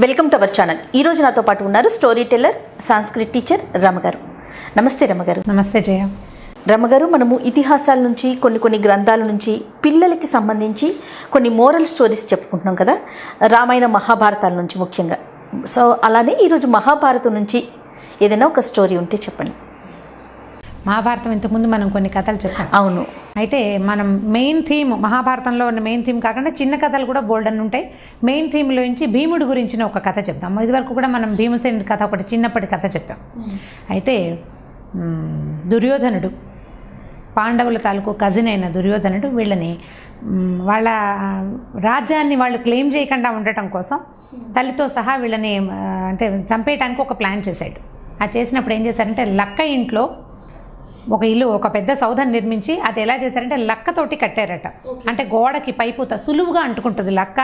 Welcome to our channel. ఈ రోజు నాతో పాటు ఉన్నారు స్టోరీ టెల్లర్, సంస్కృత్ టీచర్ రమగారు. నమస్తే రమగారు. నమస్తే జయ. రమగారు, మనము ఇతిహాసాల నుంచి కొన్ని గ్రంథాల నుంచి పిల్లలకి సంబంధించి కొన్ని మోరల్ స్టోరీస్ చెప్పుకుంటున్నాం కదా, రామాయణ మహాభారతాల నుంచి ముఖ్యంగా. సో అలానే ఈరోజు మహాభారతం నుంచి ఏదైనా ఒక స్టోరీ ఉంటే చెప్పండి. మహాభారతం ఇంతకుముందు మనం కొన్ని కథలు చెప్పాం. అవును. అయితే మనం మెయిన్ థీమ్, మహాభారతంలో ఉన్న మెయిన్ థీమ్ కాకుండా చిన్న కథలు కూడా బోల్డన్ ఉంటాయి. మెయిన్ థీమ్లో నుంచి భీముడి గురించిన ఒక కథ చెప్తాం. ఇదివరకు కూడా మనం భీమసేనుడి కథ, ఒకటి చిన్నప్పటి కథ చెప్పాం. అయితే దుర్యోధనుడు, పాండవుల తాలూకు కజిన్ అయిన దుర్యోధనుడు వీళ్ళని వాళ్ళ రాజ్యాన్ని వాళ్ళు క్లెయిమ్ చేయకుండా ఉండటం కోసం తల్లితో సహా వీళ్ళని అంటే చంపేయటానికి ఒక ప్లాన్ చేశాడు. అది చేసినప్పుడు ఏం చేశారంటే లక్క ఇంట్లో ఒక ఇల్లు, ఒక పెద్ద సౌధం నిర్మించి అది ఎలా చేశారంటే లక్కతోటి కట్టారట. అంటే గోడకి పైపుత సులువుగా అంటుకుంటుంది, లక్క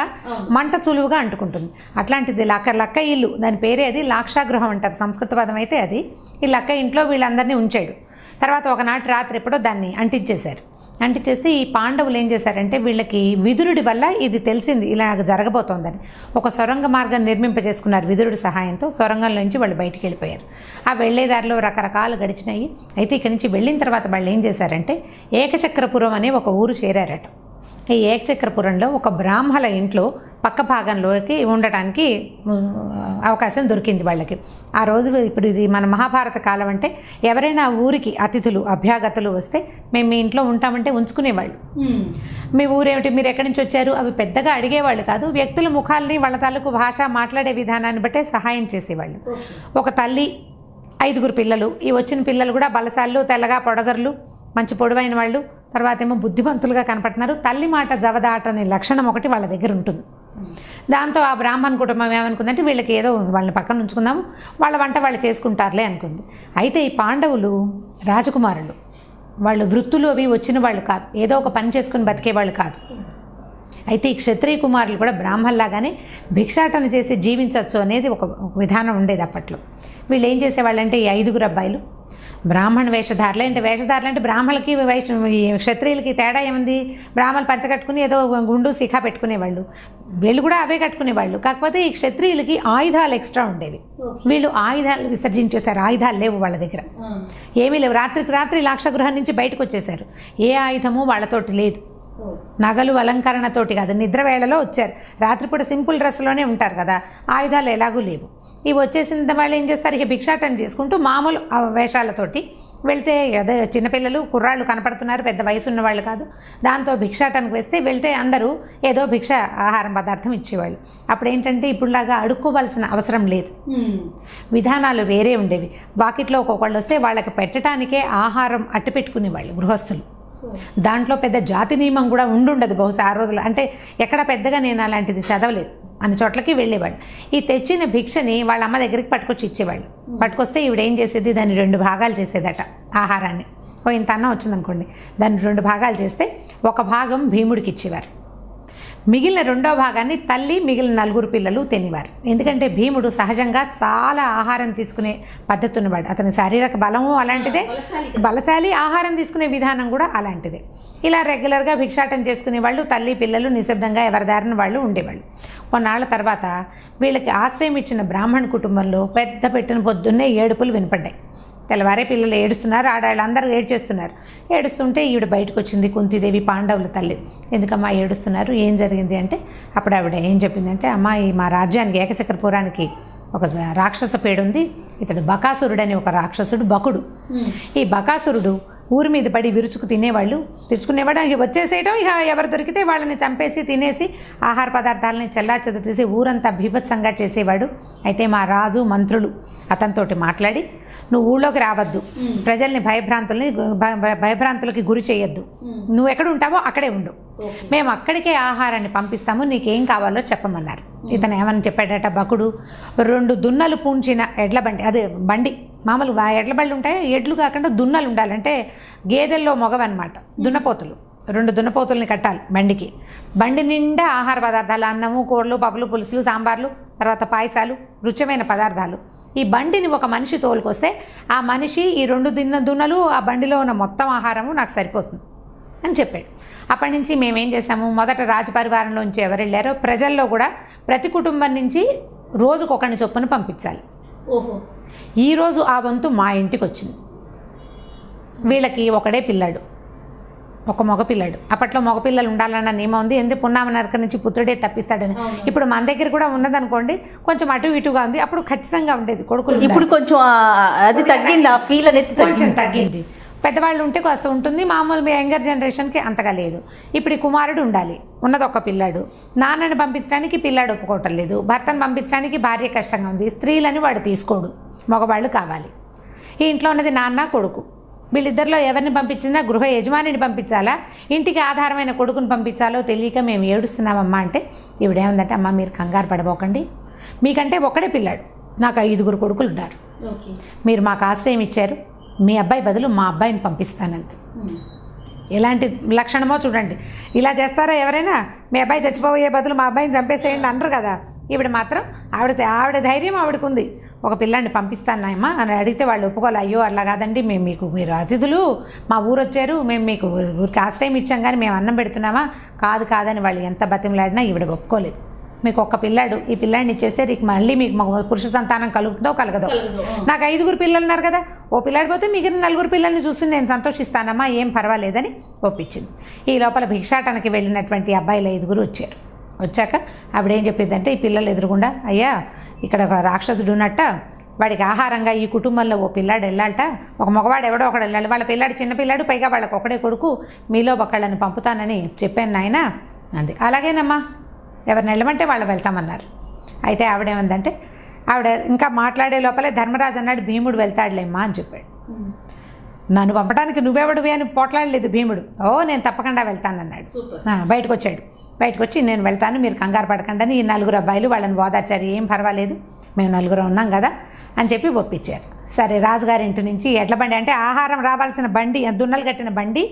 మంట సులువుగా అంటుకుంటుంది. అట్లాంటిది లక్క ఇల్లు, దాని పేరే అది లాక్షాగృహం అంటారు సంస్కృత పదం. అయితే అది ఈ లక్క ఇంట్లో వీళ్ళందరినీ ఉంచాడు. తర్వాత ఒకనాటి రాత్రి ఎప్పుడో దాన్ని అంటించేశారు. అంటించేస్తే ఈ పాండవులు ఏం చేశారంటే వీళ్ళకి విదురుడి వల్ల ఇది తెలిసింది, ఇలా జరగబోతోందని ఒక సొరంగ మార్గం నిర్మింపజేసుకున్నారు. విదురుడి సహాయంతో సొరంగంలోంచి వాళ్ళు బయటికి వెళ్ళిపోయారు. ఆ వెళ్లేదారిలో రకరకాలు గడిచినాయి. అయితే ఇక్కడి నుంచి వెళ్ళిన తర్వాత వాళ్ళు ఏం చేశారంటే ఏకచక్రపురం అనే ఒక ఊరు చేరారట. ఈ ఏకచక్రపురంలో ఒక బ్రాహ్మణ ఇంట్లో పక్క భాగంలోకి ఉండటానికి అవకాశం దొరికింది వాళ్ళకి. ఆ రోజు ఇప్పుడు ఇది మన మహాభారత కాలం అంటే ఎవరైనా ఊరికి అతిథులు, అభ్యాగతులు వస్తే మేము మీ ఇంట్లో ఉంటామంటే ఉంచుకునేవాళ్ళు. మీ ఊరేమిటి, మీరు ఎక్కడి నుంచి వచ్చారు, అవి పెద్దగా అడిగేవాళ్ళు కాదు. వ్యక్తుల ముఖాల్ని, వాళ్ళ తాలూకు భాష, మాట్లాడే విధానాన్ని బట్టే సహాయం చేసేవాళ్ళు. ఒక తల్లి, 5 పిల్లలు. ఈ వచ్చిన పిల్లలు కూడా బలసాళ్ళు, తెల్లగా పొడగర్లు, మంచి పొడవైన వాళ్ళు, తర్వాత ఏమో బుద్ధిమంతులుగా కనపడుతున్నారు. తల్లి మాట జవదాటనే లక్షణం ఒకటి వాళ్ళ దగ్గర ఉంటుంది. దాంతో ఆ బ్రాహ్మణ కుటుంబం ఏమనుకుందంటే వీళ్ళకి ఏదో వాళ్ళని పక్కన ఉంచుకుందాము, వాళ్ళ వంట వాళ్ళు చేసుకుంటారులే అనుకుంది. అయితే ఈ పాండవులు రాజకుమారులు, వాళ్ళు వృత్తులు అవి వచ్చిన వాళ్ళు కాదు, ఏదో ఒక పని చేసుకుని బతికేవాళ్ళు కాదు. అయితే ఈ క్షత్రియ కుమారులు కూడా బ్రాహ్మణులాగానే భిక్షాటన చేసి జీవించవచ్చు అనేది ఒక విధానం ఉండేది అప్పట్లో. వీళ్ళు ఏం చేసేవాళ్ళంటే ఈ 5 అబ్బాయిలు బ్రాహ్మణ వేషధారులు. అంటే బ్రాహ్మణులకి క్షత్రియులకి తేడా ఏముంది? బ్రాహ్మణులు పంచ కట్టుకుని ఏదో గుండు శిఖ పెట్టుకునేవాళ్ళు, వీళ్ళు కూడా అవే కట్టుకునేవాళ్ళు. కాకపోతే ఈ క్షత్రియులకి ఆయుధాలు ఎక్స్ట్రా ఉండేవి. వీళ్ళు ఆయుధాలు విసర్జించేశారు. ఆయుధాలు లేవు వాళ్ళ దగ్గర, ఏమీ లేవు. రాత్రికి రాత్రి లాక్షగృహం నుంచి బయటకు వచ్చేశారు. ఏ ఆయుధము వాళ్ళతోటి లేదు. నగలు అలంకరణతోటి కాదు, నిద్ర వేళలో వచ్చారు. రాత్రిపూట సింపుల్ డ్రెస్లోనే ఉంటారు కదా, ఆయుధాలు ఎలాగూ లేవు. ఇవి వచ్చేసిన వాళ్ళు ఏం చేస్తారు, ఇక భిక్షాటన చేసుకుంటూ మామూలు వేషాలతోటి వెళ్తే, అదే చిన్నపిల్లలు, కుర్రాళ్ళు కనపడుతున్నారు, పెద్ద వయసు ఉన్న వాళ్ళు కాదు. దాంతో భిక్షాటనకు వెళ్తే అందరూ ఏదో భిక్ష ఆహారం పదార్థం ఇచ్చేవాళ్ళు. అప్పుడు ఏంటంటే ఇప్పుడులాగా అడుక్కోవాల్సిన అవసరం లేదు, విధానాలు వేరే ఉండేవి. వాకిట్లో ఒక్కొక్కళ్ళు వస్తే వాళ్ళకి పెట్టడానికే ఆహారం అట్టు పెట్టుకునేవాళ్ళు గృహస్థులు. దాంట్లో పెద్ద జాతి నియమం కూడా ఉండదు బహుశా ఆ రోజులు. అంటే ఎక్కడ పెద్దగా నేను అలాంటిది చదవలేదు. అన్ని చోట్లకి వెళ్ళేవాళ్ళు. ఈ తెచ్చిన భిక్షని వాళ్ళ అమ్మ దగ్గరికి పట్టుకొచ్చి ఇచ్చేవాళ్ళు. పట్టుకొస్తే ఈవిడేం చేసేది, దాన్ని 2 భాగాలు చేసేదట. ఆహారాన్ని ఇంత అన్నం వచ్చిందనుకోండి, దాన్ని 2 భాగాలు చేస్తే ఒక భాగం భీముడికి ఇచ్చేవారు, మిగిలిన 2వ భాగాన్ని తల్లి, మిగిలిన 4 పిల్లలు తినేవారు. ఎందుకంటే భీముడు సహజంగా చాలా ఆహారం తీసుకునే పద్ధతి ఉన్నవాడు. అతని శారీరక బలము అలాంటిదే, బలశాలి, ఆహారం తీసుకునే విధానం కూడా అలాంటిదే. ఇలా రెగ్యులర్గా భిక్షాటన చేసుకునే వాళ్ళు, తల్లి పిల్లలు నిశ్శబ్దంగా ఎవరి దారిన వాళ్ళు ఉండేవాళ్ళు. కొన్నాళ్ళ తర్వాత వీళ్ళకి ఆశ్రయం ఇచ్చిన బ్రాహ్మణ కుటుంబంలో పెద్ద పెట్టిన పొద్దున్నే ఏడుపులు వినపడ్డాయి. తెల్లవారే పిల్లలు ఏడుస్తున్నారు, ఆడవాళ్ళందరూ ఏడ్చేస్తున్నారు. ఏడుస్తుంటే ఈవిడ బయటకు వచ్చింది, కుంతీదేవి, పాండవుల తల్లి. ఎందుకమ్మా ఏడుస్తున్నారు, ఏం జరిగింది అంటే అప్పుడు ఆవిడ ఏం చెప్పిందంటే, అమ్మా ఈ మా రాజ్యానికి, ఏకచక్రపురానికి ఒక రాక్షస పేడు ఉంది. ఇతడు బకాసురుడు అని ఒక రాక్షసుడు, బకుడు. ఈ బకాసురుడు ఊరి మీద పడి విరుచుకు తెచ్చుకునేవాడు. వచ్చేసేయటం, ఇక ఎవరు దొరికితే వాళ్ళని చంపేసి తినేసి ఆహార పదార్థాలని చెల్లాచెదురు ఊరంతా బీభత్సంగా చేసేవాడు. అయితే మా రాజు, మంత్రులు అతనితోటి మాట్లాడి, నువ్వు ఊళ్ళోకి రావద్దు, ప్రజల్ని భయభ్రాంతులకి గురి చేయొద్దు, నువ్వు ఎక్కడ ఉంటావో అక్కడే ఉండు, మేము అక్కడికే ఆహారాన్ని పంపిస్తాము, నీకేం కావాలో చెప్పమన్నారు. ఇతను ఏమని చెప్పాడట, బకుడు 2 దున్నలు పూంచిన ఎడ్ల బండి, అదే బండి, మామూలు ఎడ్ల బళ్ళు ఉంటాయి, ఎడ్లు కాకుండా దున్నలు ఉండాలంటే గేదెల్లో మొగవన్నమాట, దున్నపోతులు. 2 దున్నపోతుల్ని కట్టాలి బండికి. బండి నిండా ఆహార పదార్థాలు, అన్నము, కూరలు, పప్పులు, పులుసులు, సాంబార్లు, తర్వాత పాయసాలు, రుచిమైన పదార్థాలు. ఈ బండిని ఒక మనిషి తోలుకొస్తే ఆ మనిషి ఈ 2 దున్నలు, ఆ బండిలో ఉన్న మొత్తం ఆహారము నాకు సరిపోతుంది అని చెప్పాడు. అప్పటి నుంచి మేమేం చేసాము, మొదట రాజపరివారంలోంచి ఎవరు వెళ్ళారో ప్రజల్లో కూడా ప్రతి కుటుంబం నుంచి రోజుకొకరిని చొప్పున పంపించాలి. ఓహో. ఈరోజు ఆ వంతు మా ఇంటికి వచ్చింది. వీళ్ళకి ఒకడే పిల్లాడు, ఒక మగపిల్లాడు. అప్పట్లో మగపిల్లలు ఉండాలన్న నియమం ఉంది. ఎందుకు పున్నామ నరక నుంచి పుత్రుడే తప్పిస్తాడని. ఇప్పుడు మన దగ్గర కూడా ఉన్నదనుకోండి, కొంచెం అటు ఇటుగా ఉంది. అప్పుడు ఖచ్చితంగా ఉండేది కొడుకులు. ఇప్పుడు కొంచెం అది తగ్గింది, ఆ ఫీల్ అనేది కొంచెం తగ్గింది. పెద్దవాళ్ళు ఉంటే కాస్త ఉంటుంది, మామూలు యంగర్ జనరేషన్కి అంతగా లేదు. ఇప్పుడు ఈ కుమారుడు ఉండాలి, ఉన్నది ఒక పిల్లాడు. నాన్నని పంపించడానికి పిల్లాడు ఒప్పుకోవటం లేదు, భర్తను పంపించడానికి భార్య కష్టంగా ఉంది. స్త్రీలని వాడు తీసుకోడు, మగవాళ్ళు కావాలి. ఈ ఇంట్లో ఉన్నది నాన్న కొడుకు. వీళ్ళిద్దరిలో ఎవరిని పంపించినా గృహ యజమానిని పంపించాలా, ఇంటికి ఆధారమైన కొడుకుని పంపించాలో తెలియక మేము ఏడుస్తున్నామమ్మా అంటే ఈవిడేముందంటే, అమ్మ మీరు కంగారు పడబోకండి, మీకంటే ఒక్కడే పిల్లాడు, నాకు 5 కొడుకులు ఉన్నారు, మీరు మాకు ఆశ్రయం ఇచ్చారు, మీ అబ్బాయి బదులు మా అబ్బాయిని పంపిస్తానంత. ఎలాంటి లక్షణమో చూడండి. ఇలా చేస్తారా ఎవరైనా? మీ అబ్బాయి చచ్చిపోయే బదులు మా అబ్బాయిని చంపేసేయండి అనరు కదా. ఈవిడ మాత్రం ఆవిడ ధైర్యం ఆవిడకు ఉంది. ఒక పిల్లాన్ని పంపిస్తానమ్మా అని అడిగితే వాళ్ళు ఒప్పుకోవాలి. అయ్యో అలా కాదండి, మీరు అతిథులు, మా ఊరు వచ్చారు, మేము మీకు ఊరికి ఆశ్రయం ఇచ్చాం కానీ మేము అన్నం పెడుతున్నామా? కాదని వాళ్ళు ఎంత బతిమలాడినా ఈవిడ ఒప్పుకోలేదు. మీకు ఒక్క పిల్లాడు, ఈ పిల్లాడిని ఇచ్చేస్తే మళ్ళీ మీకు పురుష సంతానం కలుగుతుందో కలగదో. నాకు 5 పిల్లలు ఉన్నారు కదా, ఓ పిల్లాడి పోతే మిగిలిన 4 పిల్లల్ని చూసి నేను సంతోషిస్తానమ్మా, ఏం పర్వాలేదని ఒప్పించింది. ఈ లోపల భిక్షాటనకి వెళ్ళినటువంటి అబ్బాయిలు 5 వచ్చారు. వచ్చాక ఆవిడేం చెప్పిందంటే, ఈ పిల్లలు ఎదురుగుండా, అయ్యా ఇక్కడ ఒక రాక్షసుడు ఉన్నట్ట, వాడికి ఆహారంగా ఈ కుటుంబంలో ఓ పిల్లాడు వెళ్ళాలట, ఒక మగవాడు ఎవడో ఒకడు వెళ్ళాలి, వాళ్ళ పిల్లాడు చిన్న పిల్లాడు, పైగా వాళ్ళకి ఒకడే కొడుకు, మీలో ఒకళ్ళని పంపుతానని చెప్పాను నాయన అంది. అలాగేనమ్మా, ఎవరిని వెళ్ళమంటే వాళ్ళు వెళ్తామన్నారు. అయితే ఆవిడేమందంటే, ఆవిడ ఇంకా మాట్లాడే లోపలే ధర్మరాజు అన్నాడు, భీముడు వెళ్తాడులేమ్మా అని చెప్పాడు. నన్ను పంపడానికి నువ్వెవడివి అని పోట్లాడలేదు భీముడు. నేను తప్పకుండా వెళ్తానన్నాడు. బయటకు వచ్చాడు. బయటకు వచ్చి నేను వెళ్తాను, మీరు కంగారు పడకండి అని ఈ 4 అబ్బాయిలు వాళ్ళని ఓదార్చారు. ఏం పర్వాలేదు, మేము 4 ఉన్నాం కదా అని చెప్పి ఒప్పించారు. సరే, రాజుగారి ఇంటి నుంచి ఎడ్ల బండి, అంటే ఆహారం రావాల్సిన బండి, దున్నలు కట్టిన బండి,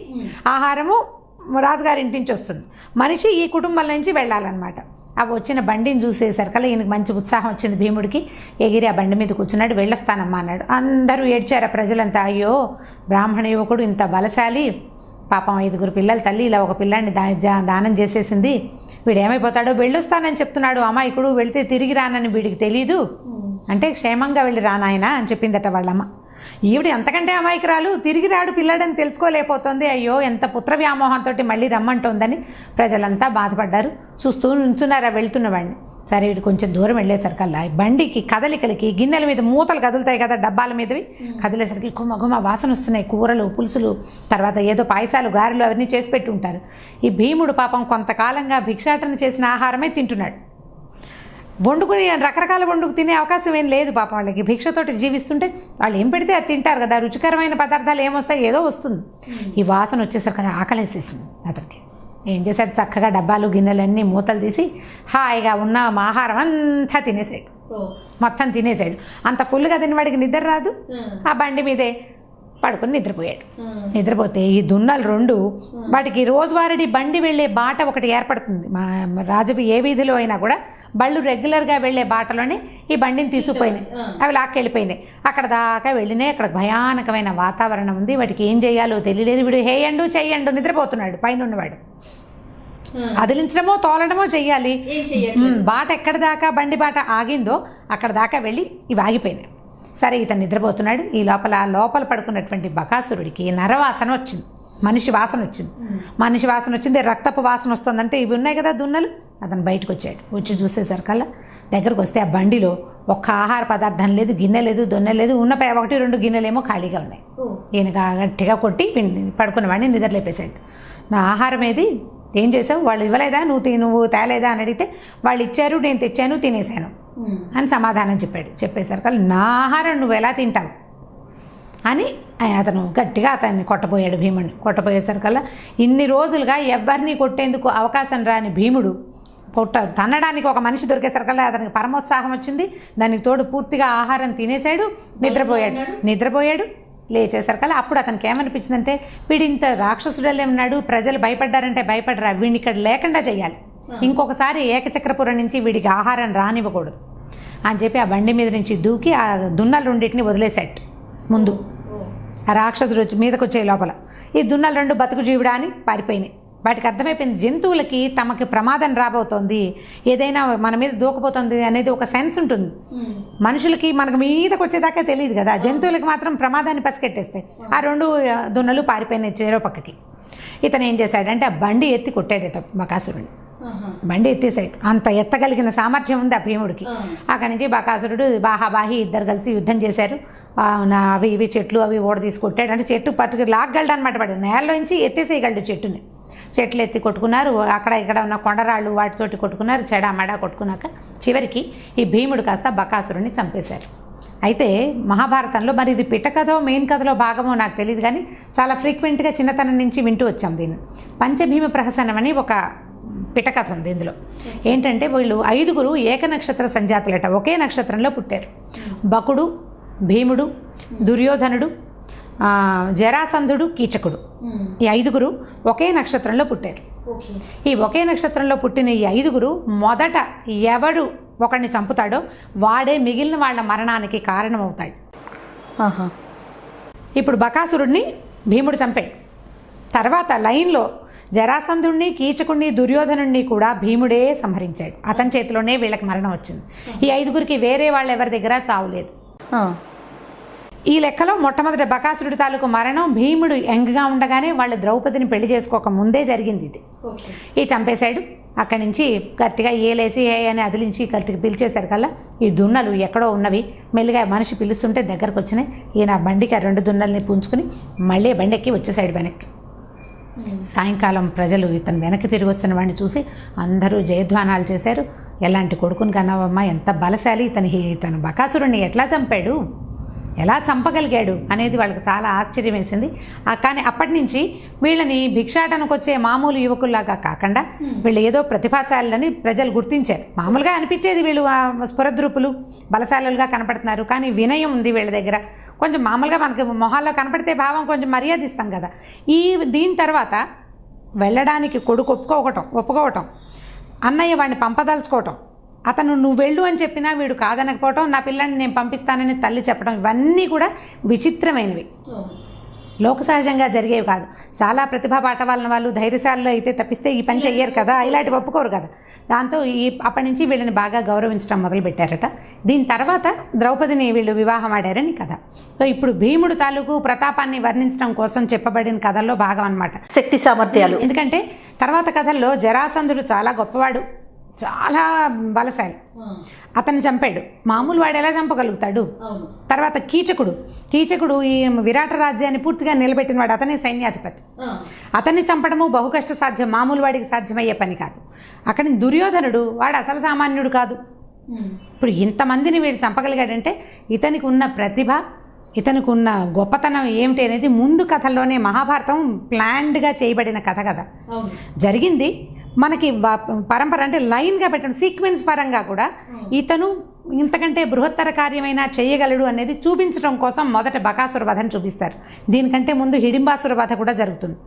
ఆహారము రాజుగారి ఇంటి నుంచి వస్తుంది. మనిషి ఈ కుటుంబం నుంచి వెళ్ళాలన్నమాట. అవి వచ్చిన బండిని చూసేసరికల్లా ఈయనకి మంచి ఉత్సాహం వచ్చింది. భీముడికి ఎగిరి ఆ బండి మీద కూర్చున్నాడు. వెళ్ళొస్తానమ్మా అన్నాడు. అందరూ ఏడ్చారు ప్రజలంతా. అయ్యో, బ్రాహ్మణ యువకుడు ఇంత బలశాలి, పాపం 5 పిల్లల తల్లి ఇలా ఒక పిల్లాన్ని దానం చేసేసింది, వీడు ఏమైపోతాడో, వెళ్ళొస్తానని చెప్తున్నాడు అమాయకుడు, వెళితే తిరిగి రానని వీడికి తెలీదు అంటే క్షేమంగా వెళ్ళి రానాయనా అని చెప్పిందట వాళ్ళమ్మ. ఈవిడ ఎంతకంటే అమాయకురాలు, తిరిగి రాడు పిల్లాడని తెలుసుకోలేకపోతుంది. అయ్యో, ఎంత పుత్ర వ్యామోహంతో మళ్ళీ రమ్మంటోందని ప్రజలంతా బాధపడ్డారు. చూస్తూ నుంచున్నారా వెళ్తున్నవాడిని. సరే, వీడు కొంచెం దూరం వెళ్ళేసరికల్లా బండికి కదలికలకి గిన్నెల మీద మూతలు కదులుతాయి కదా, డబ్బాల మీదవి, కదిలేసరికి గుమ వాసన వస్తున్నాయి. కూరలు, పులుసులు, తర్వాత ఏదో పాయసాలు, గారెలు అవన్నీ చేసి పెట్టి ఉంటారు. ఈ భీముడు పాపం కొంతకాలంగా భిక్షాటన చేసిన ఆహారమే తింటున్నాడు. వండుకుని రకరకాల వండుకు తినే అవకాశం ఏం లేదు పాపం వాళ్ళకి. భిక్షతోటి జీవిస్తుంటే వాళ్ళు ఏం పెడితే అది తింటారు కదా, రుచికరమైన పదార్థాలు ఏమొస్తాయి, ఏదో వస్తుంది. ఈ వాసన వచ్చేసరికి ఆకలేసేసింది అతనికి. ఏం చేశాడు, చక్కగా డబ్బాలు గిన్నెలన్నీ మూతలు తీసి హాయిగా ఉన్న ఆహారం అంతా తినేసాడు. మొత్తం తినేసాడు. అంత ఫుల్గా తినవాడికి నిద్ర రాదు. ఆ బండి మీదే పడుకుని నిద్రపోయాడు. నిద్రపోతే ఈ దున్నలు 2 వాటికి రోజువారీ బండి వెళ్ళే బాట ఒకటి ఏర్పడుతుంది. మా రాజవి ఏ వీధిలో అయినా కూడా బళ్ళు రెగ్యులర్గా వెళ్ళే బాటలోనే ఈ బండిని తీసుకుపోయినాయి. అవి లాక్కెళ్ళిపోయినాయి. అక్కడ దాకా వెళ్ళినాయి. అక్కడ భయానకమైన వాతావరణం ఉంది. వాటికి ఏం చేయాలో తెలియలేదు. వీడు హేయండు చెయ్యండు నిద్రపోతున్నాడు. పైన ఉన్నవాడు అదిలించడమో తోలడమో చెయ్యాలి. బాట ఎక్కడి దాకా బండి బాట ఆగిందో అక్కడ దాకా వెళ్ళి ఇవి ఆగిపోయినాయి. సరే, ఇతను నిద్రపోతున్నాడు. ఈ లోపల పడుకున్నటువంటి బకాసురుడికి నరవాసన వచ్చింది, మనిషి వాసన వచ్చింది. రక్తపు వాసన వస్తుందంటే ఇవి ఉన్నాయి కదా దున్నలు. అతను బయటకు వచ్చాడు. వచ్చి చూసేసరికల్లా దగ్గరకు వస్తే ఆ బండిలో ఒక్క ఆహార పదార్థం లేదు, గిన్నె లేదు, దొన్నె లేదు. ఉన్న 1-2 గిన్నెలేమో ఖాళీగా ఉన్నాయి. ఈయన గట్టిగా కొట్టి పడుకున్నవాడిని నిద్రలేపేశాడు. నా ఆహారం ఏది, ఏం చేసావు, వాళ్ళు ఇవ్వలేదా, నువ్వు తేలేదా అని అడిగితే వాళ్ళు ఇచ్చారు, నేను తెచ్చాను, తినేశాను అని సమాధానం చెప్పాడు. చెప్పేసరికల్లా నా ఆహారం నువ్వు ఎలా తింటావు అని అతను గట్టిగా అతన్ని కొట్టబోయాడు. భీముడిని కొట్టబోయేసరికల్లా ఇన్ని రోజులుగా ఎవరిని కొట్టేందుకు అవకాశం రాని భీముడు తన్నడానికి ఒక మనిషి దొరికేసరికల్లా అతనికి పరమోత్సాహం వచ్చింది. దానికి తోడు పూర్తిగా ఆహారం తినేశాడు. నిద్రపోయాడు. లేచేసరికల్లా అప్పుడు అతనికి ఏమనిపించిందంటే, వీడు ఇంత రాక్షసుడల్లే ఉన్నాడు, ప్రజలు భయపడ్డారంటే భయపడరా, వీడిని ఇక్కడ లేకుండా చేయాలి, ఇంకొకసారి ఏకచక్రపురం నుంచి వీడికి ఆహారం రానివ్వకూడదు అని చెప్పి ఆ బండి మీద నుంచి దూకి ఆ దున్నలు 2 వదిలేశాడు. ముందు ఆ రాక్షసుడు మీదకి వచ్చే లోపల ఈ దున్నలు 2 బతుకు జీవుడా అని పారిపోయినాయి. వాటికి అర్థమైపోయింది జంతువులకి తమకి ప్రమాదం రాబోతోంది, ఏదైనా మన మీద దూకపోతుంది అనేది ఒక సెన్స్ ఉంటుంది. మనుషులకి మనకు మీదకి వచ్చేదాకా తెలియదు కదా, జంతువులకి మాత్రం ప్రమాదాన్ని పసిగట్టేస్తాయి. ఆ 2 దున్నలు పారిపోయినాయి చెరో పక్కకి. ఇతను ఏం చేశాడంటే ఆ బండి ఎత్తి కొట్టాడట బకాసురుడిని. బండి ఎత్తేసాడు. అంత ఎత్తగలిగిన సామర్థ్యం ఉంది ఆ భీముడికి. అక్కడి నుంచి బకాసురుడు బాహాబాహి ఇద్దరు కలిసి యుద్ధం చేశారు. అవి ఇవి చెట్లు అవి ఓడ తీసుకొట్టాడు. అంటే చెట్టు పట్టుకు లాగగలడు అనమాట. వాడు నేలలోంచి ఎత్తేసేయగలడు చెట్టుని. చెట్లు ఎత్తి కొట్టుకున్నారు. అక్కడ ఇక్కడ ఉన్న కొండరాళ్ళు వాటితోటి కొట్టుకున్నారు. చెడామడా కొట్టుకున్నాక చివరికి ఈ భీముడు కాస్త బకాసురుడిని చంపేశారు. అయితే మహాభారతంలో మరి ఇది పిట్టకథో మెయిన్ కథలో భాగమో నాకు తెలియదు, కానీ చాలా ఫ్రీక్వెంట్గా చిన్నతనం నుంచి వింటూ వచ్చాం దీన్ని. పంచభీమ ప్రహసనం అని ఒక పిట్టకథ ఉంది. ఇందులో ఏంటంటే వీళ్ళు 5గురు ఏకనక్షత్ర సంజాతులట, ఒకే నక్షత్రంలో పుట్టారు. బకుడు, భీముడు, దుర్యోధనుడు, జరాసంధుడు, కీచకుడు, ఈ 5గురు ఒకే నక్షత్రంలో పుట్టారు. ఈ ఒకే నక్షత్రంలో పుట్టిన ఈ 5గురు మొదట ఎవడు ఒకడిని చంపుతాడో వాడే మిగిలిన వాళ్ళ మరణానికి కారణమవుతాడు. ఇప్పుడు బకాసురుడిని భీముడు చంపాడు. తర్వాత లైన్లో జరాసంధుడిని, కీచకుడిని, దుర్యోధనుడిని కూడా భీముడే సంహరించాడు. అతని చేతిలోనే వీళ్ళకి మరణం వచ్చింది. ఈ 5గురికి వేరే వాళ్ళు ఎవరి దగ్గర చావులేదు. ఈ లెక్కలో మొట్టమొదటి బకాసురుడి తాలూకు మరణం భీముడు యంగ్గా ఉండగానే వాళ్ళు ద్రౌపదిని పెళ్లి చేసుకోక ముందే జరిగింది. ఇది ఈ చంపేశాడు. అక్కడి నుంచి గట్టిగా ఏలేసి అని అదిలించి గట్టిగా పిలిచేశారు కల్లా ఈ దున్నలు ఎక్కడో ఉన్నవి మెల్లిగా మనిషి పిలుస్తుంటే దగ్గరకు వచ్చినాయి. ఈయన బండికి ఆ 2 దున్నల్ని పుంజుకుని మళ్ళీ బండెక్కి వచ్చేసాడు వెనక్కి. సాయంకాలం ప్రజలు ఇతను వెనక్కి తిరిగి వస్తున్న వాడిని చూసి అందరూ జయధ్వానాలు చేశారు. ఎలాంటి కొడుకుని కన్నావమ్మా, ఎంత బలశాలి, ఇతను బకాసురుణ్ణి ఎట్లా చంపాడు, ఎలా చంపగలిగాడు అనేది వాళ్ళకి చాలా ఆశ్చర్యం వేసింది. కానీ అప్పటి నుంచి వీళ్ళని భిక్షాటనకు వచ్చే మామూలు యువకుల్లాగా కాకుండా వీళ్ళు ఏదో ప్రతిభాశాలని ప్రజలు గుర్తించారు. మామూలుగా అనిపించేది వీళ్ళు స్ఫురద్రూపులు బలశాలులుగా కనపడుతున్నారు, కానీ వినయం ఉంది వీళ్ళ దగ్గర. కొంచెం మామూలుగా మనకి మొహాల్లో కనపడితే భావం కొంచెం మర్యాద ఇస్తాం కదా. దీని తర్వాత వెళ్ళడానికి కొడుకు ఒప్పుకోవటం, అన్నయ్య వాడిని పంపదలుచుకోవటం, అతను నువ్వు వెళ్ళు అని చెప్పినా వీడు కాదనకపోవటం, నా పిల్లని నేను పంపిస్తానని తల్లి చెప్పడం, ఇవన్నీ కూడా విచిత్రమైనవి, లోక సహజంగా జరిగేవి కాదు. చాలా ప్రతిభా పాఠవాళ్ళ వాళ్ళు ధైర్యశాలలో అయితే తప్పిస్తే ఈ పని చెయ్యరు కదా, ఇలాంటివి ఒప్పుకోరు కదా. దాంతో అప్పటి నుంచి వీళ్ళని బాగా గౌరవించడం మొదలుపెట్టారట. దీని తర్వాత ద్రౌపదిని వీళ్ళు వివాహం ఆడారని కథ. సో ఇప్పుడు భీముడు తాలూకు ప్రతాపాన్ని వర్ణించడం కోసం చెప్పబడిన కథల్లో భాగం అన్నమాట శక్తి సామర్థ్యాలు. ఎందుకంటే తర్వాత కథల్లో జరాసంధుడు చాలా గొప్పవాడు, చాలా బలశాలి, అతన్ని చంపాడు. మామూలు వాడు ఎలా చంపగలుగుతాడు? తర్వాత కీచకుడు ఈ విరాట రాజ్యాన్ని పూర్తిగా నిలబెట్టిన వాడు, అతనే సైన్యాధిపతి. అతన్ని చంపడము బహు కష్ట సాధ్యం, మామూలు వాడికి సాధ్యమయ్యే పని కాదు. అక్కడి దుర్యోధనుడు వాడు అసలు సామాన్యుడు కాదు. ఇప్పుడు ఇంతమందిని వీడు చంపగలిగాడంటే ఇతనికి ఉన్న ప్రతిభ, ఇతనికి ఉన్న గొప్పతనం ఏమిటి అనేది ముందు కథల్లోనే మహాభారతం ప్లాన్డ్గా చేయబడిన కథ కదా జరిగింది. మనకి పరంపర అంటే లైన్గా పెట్టడం సీక్వెన్స్ పరంగా కూడా ఇతను ఇంతకంటే బృహత్తర కార్యమైనా చేయగలడు అనేది చూపించడం కోసం మొదట బకాసుర వధను చూపిస్తారు. దీనికంటే ముందు హిడింబాసుర వధ కూడా జరుగుతుంది.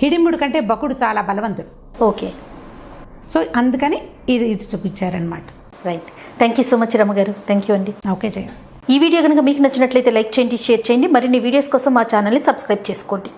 హిడింబుడు కంటే బకుడు చాలా బలవంతుడు. ఓకే, సో అందుకని ఇది చూపించారనమాట. Right, thank you so much రమ్మగారు. థ్యాంక్ యూ అండి. ఓకే జయ. ఈ వీడియో కనుక మీకు నచ్చినట్లయితే లైక్ చేయండి, షేర్ చేయండి. మరిన్ని వీడియోస్ కోసం మా ఛానల్ని సబ్స్క్రైబ్ చేసుకోండి.